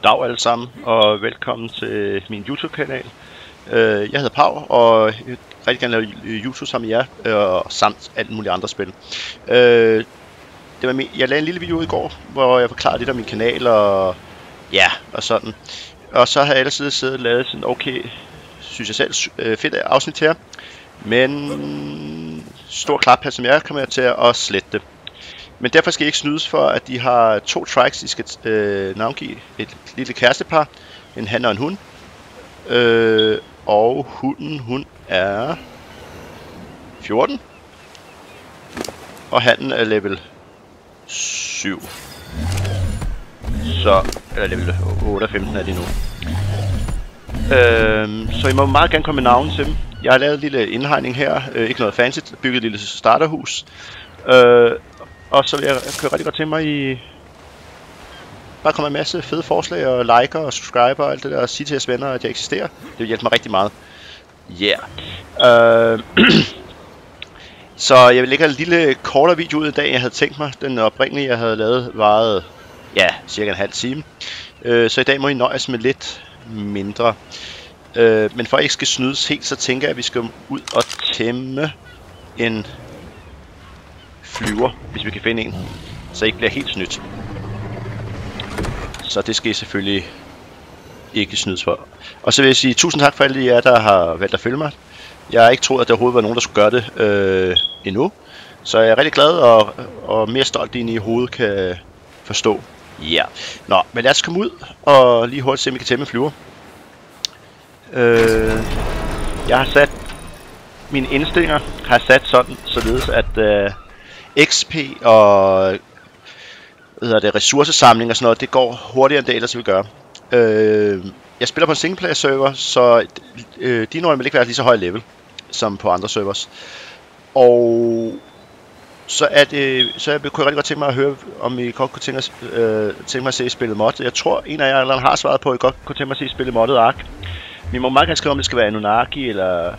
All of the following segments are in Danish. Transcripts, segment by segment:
Dag alle sammen, og velkommen til min YouTube-kanal. Jeg hedder Pau, og jeg vil rigtig gerne lave YouTube sammen med jer, og samt alt muligt andre spil. Jeg lavede en lille video i går, hvor jeg forklarede lidt om min kanal, og ja, og sådan. Og så har jeg ellers siddet og lavet sådan okay, synes jeg selv, fedt afsnit her. Men stor klaphat som jeg kommer jeg til at slette det. Men derfor skal I ikke snydes for, at de har 2 tracks, de skal navngive et lille kærestepar, en han og en hund. Og hunden, hun er 14. Og hannen er level 7. Så, eller level 8 og 15 er de nu. Så I må meget gerne komme med navn til dem. Jeg har lavet en lille indhegning her, ikke noget fancy, bygget et lille starterhus. Og så vil jeg køre rigtig godt til mig i... Bare komme en masse fede forslag og liker og subscriber og alt det der, og sige til jeres venner, at jeg eksisterer. Det vil hjælpe mig rigtig meget. Yeah. Så jeg vil lægge en lille kortere video ud i dag, jeg havde tænkt mig. Den oprindelige, jeg havde lavet, varede, ja, cirka en halv time. Så i dag må I nøjes med lidt mindre. Men for at I ikke skal snydes helt, så tænker jeg, at vi skal ud og tæmme en flyver, hvis vi kan finde en, så I ikke bliver helt snydt. Så det skal I selvfølgelig ikke snydes for. Og så vil jeg sige tusind tak for alle jer, der har valgt at følge mig. Jeg har ikke troet, at der overhovedet var nogen, der skulle gøre det endnu. Så jeg er rigtig glad og mere stolt, end I hovedet kan forstå. Ja. Nå, men lad os komme ud og lige hurtigt se, om vi kan tæmme en flyver. Jeg har sat mine indstillinger sådan, således at XP og ressourcesamling og sådan noget, det går hurtigere end det ellers vil gøre. Jeg spiller på en singleplayer server, så dinoerne vil ikke være lige så høj level som på andre servers. Og så jeg kunne rigtig godt tænke mig at høre, om I godt kunne tænke mig at se spillet mod. Jeg tror en af jer eller har svaret på, at I godt kunne tænke mig at se spillet moddet Ark. Vi må meget gerne skrive, om det skal være Anunnaki eller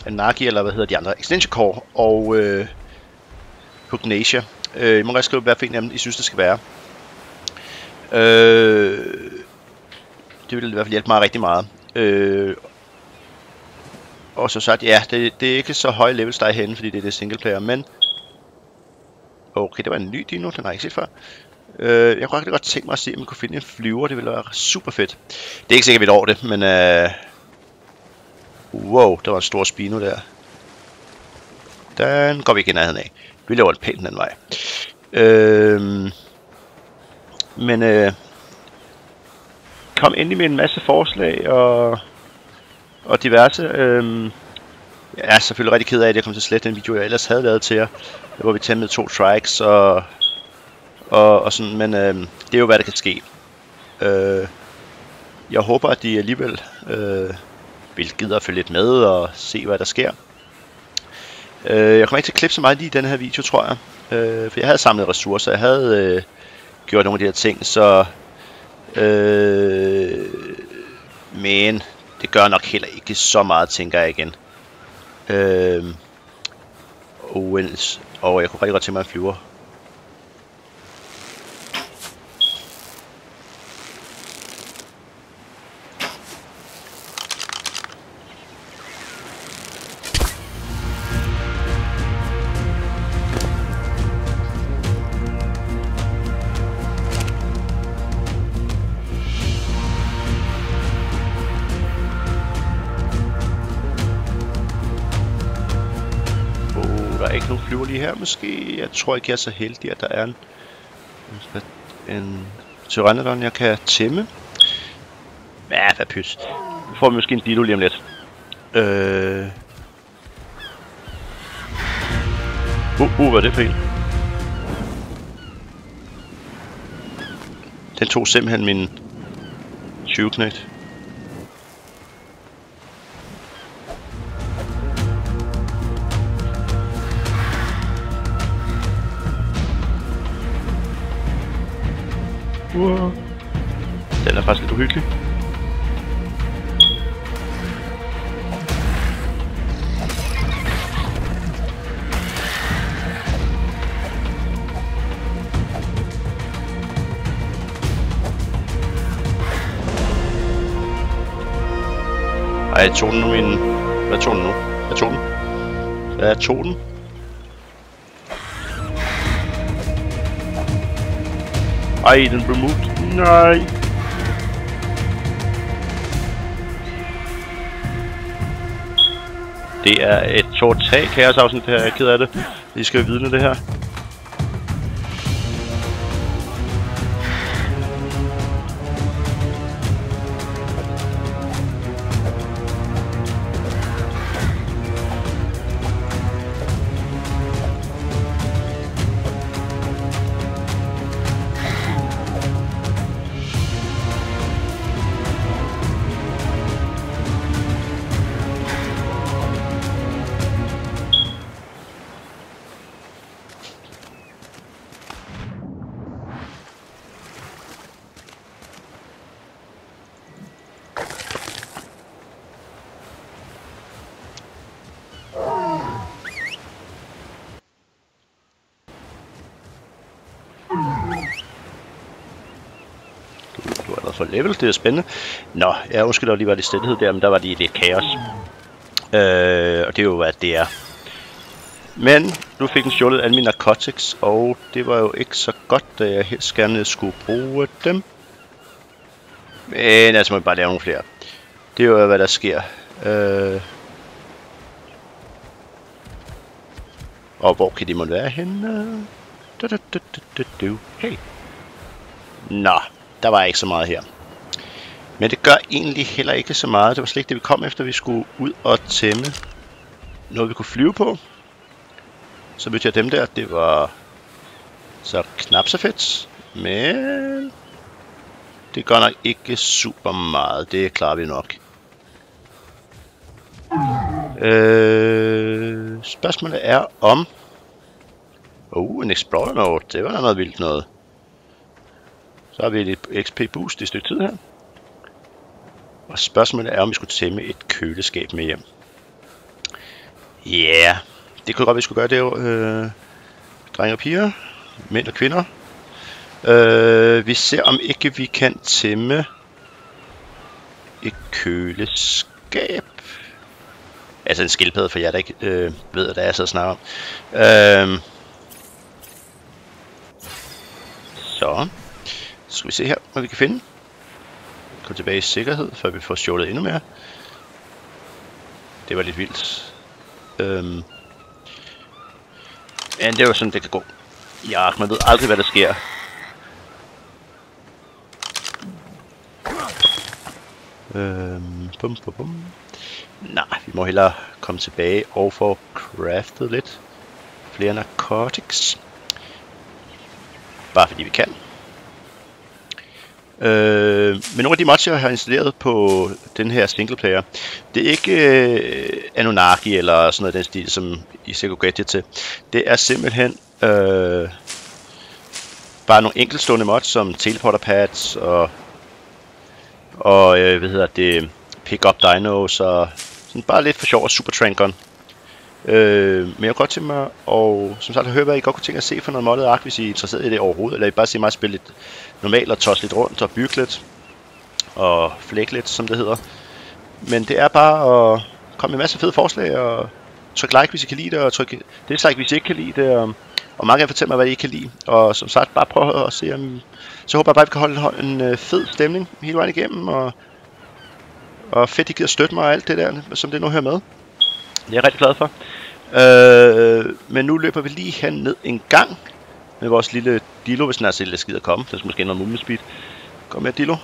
Anunnaki, eller hvad hedder de andre, Extension Core og Pugnacia. I må godt skrive, hvad for en af dem I synes det skal være. Det vil i hvert fald hjælpe mig rigtig meget. Og så sagt, ja, det er ikke så høje levels der er henne, fordi det er single player, men okay, det var en ny dino, den har jeg ikke set før. Jeg kunne rigtig godt tænke mig at se, om vi kunne finde en flyver. Det ville være super fedt. Det er ikke sikkert, vi når det, men wow, der var en stor spino der. Den går vi ikke i nærheden af. Vi laver en pænt den vej. Kom endelig med en masse forslag og diverse. Jeg er selvfølgelig rigtig ked af, at jeg kom til at slette den video, jeg ellers havde lavet til jer, hvor vi tæmmede 2 tracks og sådan, men det er jo hvad der kan ske. Jeg håber, at de alligevel vil gide at følge lidt med og se, hvad der sker. Jeg kommer ikke til at klippe så meget lige i denne her video, tror jeg. For jeg havde samlet ressourcer, jeg havde gjort nogle af de her ting, så... men det gør nok heller ikke så meget, tænker jeg igen. Og jeg kunne rigtig godt tænke mig en flyver. Der er ikke nogen flyver lige her måske. Jeg tror ikke jeg er så heldig, at der er en Pteranodon jeg kan tæmme. Ja, hvad pys. Nu får vi måske en dino lige om lidt. Hvad er det for en? Den tog simpelthen min 20-knægt. Den er faktisk lidt uhyggelig. Ej, jeg tog den nu min... Hvad tog den nu? Jeg tog den. Jeg tog den. Ej, den blev moved. Nej. Det er et totalt kaosafsnit her. Jeg er ked af det. I skal jo vidne det her. For level, det er spændende. Nå, jeg undskylder lige var lidt stillhed der, men der var de lidt kaos. Og det er jo hvad det er. Men du fik en stjålet alle mine narcotics, og det var jo ikke så godt, da jeg helst gerne skulle bruge dem. Men altså må jeg bare lave nogle flere. Det er jo hvad der sker. Og hvor kan de måtte være henne? Hey. Nå. Der var ikke så meget her. Men det gør egentlig heller ikke så meget. Det var slet ikke det, vi kom efter. Vi skulle ud og tæmme noget, vi kunne flyve på. Så mødte jeg dem der. Det var så knap så fedt. Men det gør nok ikke super meget. Det klarer vi nok. Spørgsmålet er om... en Explorer Note. Det var noget vildt noget. Så har vi et XP boost i et stykke tid her. Og spørgsmålet er, om vi skulle tæmme et køleskab med hjem. Ja, yeah, det kunne godt, vi skulle gøre det jo. Drenge og piger, mænd og kvinder. Vi ser, om ikke vi kan tæmme et køleskab. Altså en skildpadde, for jer der ikke ved, hvad jeg så snakker om. Så skal vi se her, hvad vi kan finde. Gå tilbage i sikkerhed, før vi får stjålet endnu mere. Det var lidt vildt. Men det er jo sådan, det kan gå. Ja, man ved aldrig, hvad der sker. Nej, vi må hellere komme tilbage og få craftet lidt flere narcotics. Bare fordi vi kan. Men nogle af de mods, jeg har installeret på den her singleplayer, det er ikke Anunnaki eller sådan noget den stil, som I sikkert går til. Det er simpelthen bare nogle enkeltstående mods som teleporter pads og pick up dinos og sådan bare lidt for sjov og supertrankeren. Men jeg godt til mig og som sagt høre, hvad I godt kunne tænke at se for noget moddet ark, hvis I er interesseret i det overhovedet, eller I bare se mig spille lidt normalt og tosse lidt rundt og bygge lidt og flække lidt, som det hedder. Men det er bare at komme med en masse fede forslag og trykke like, hvis I kan lide det, og trykke dislike, hvis I ikke kan lide det, og mange af jer fortæller mig, hvad I ikke kan lide. Og som sagt, bare prøv at se, så håber jeg bare, at vi kan holde en fed stemning hele vejen igennem, og fedt, I gider støtte mig og alt det der, som det nu hører med. Det er jeg rigtig glad for. Men nu løber vi lige hen ned en gang med vores lille Dilo, hvis den er lidt skidt at komme. Der skal måske noget movement speed. Kom med, Dilo.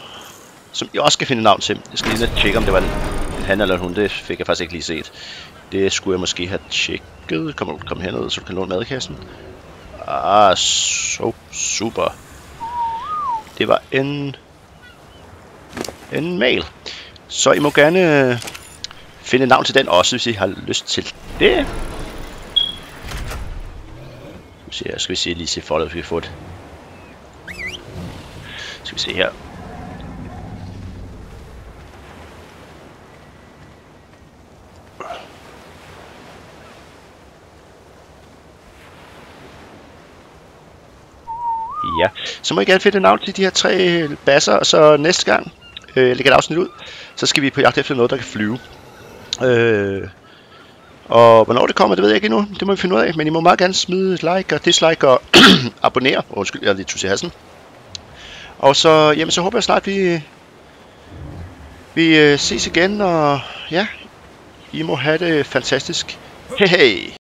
Som jeg også skal finde navn til. Jeg skal lige tjekke, om det var en han eller en hund. Det fik jeg faktisk ikke lige set. Det skulle jeg måske have tjekket. Kom herned, så du kan låne madkassen. Ah, så super. Det var en mail. Så I må gerne finde et navn til den også, hvis I har lyst til det. Skal vi se lige se foldet, hvis vi får det. Skal vi se her. Ja, så må I gerne finde et navn til de her 3 basser, og så næste gang jeg lægger et afsnit ud, så skal vi på jagt efter noget, der kan flyve. Og hvornår det kommer, det ved jeg ikke endnu. Det må vi finde ud af. Men I må meget gerne smide et like og dislike og abonnere. Undskyld, jeg er lidt tusse i halsen. Og så, jamen, så håber jeg snart, vi ses igen. Og ja, I må have det fantastisk. Hej hej!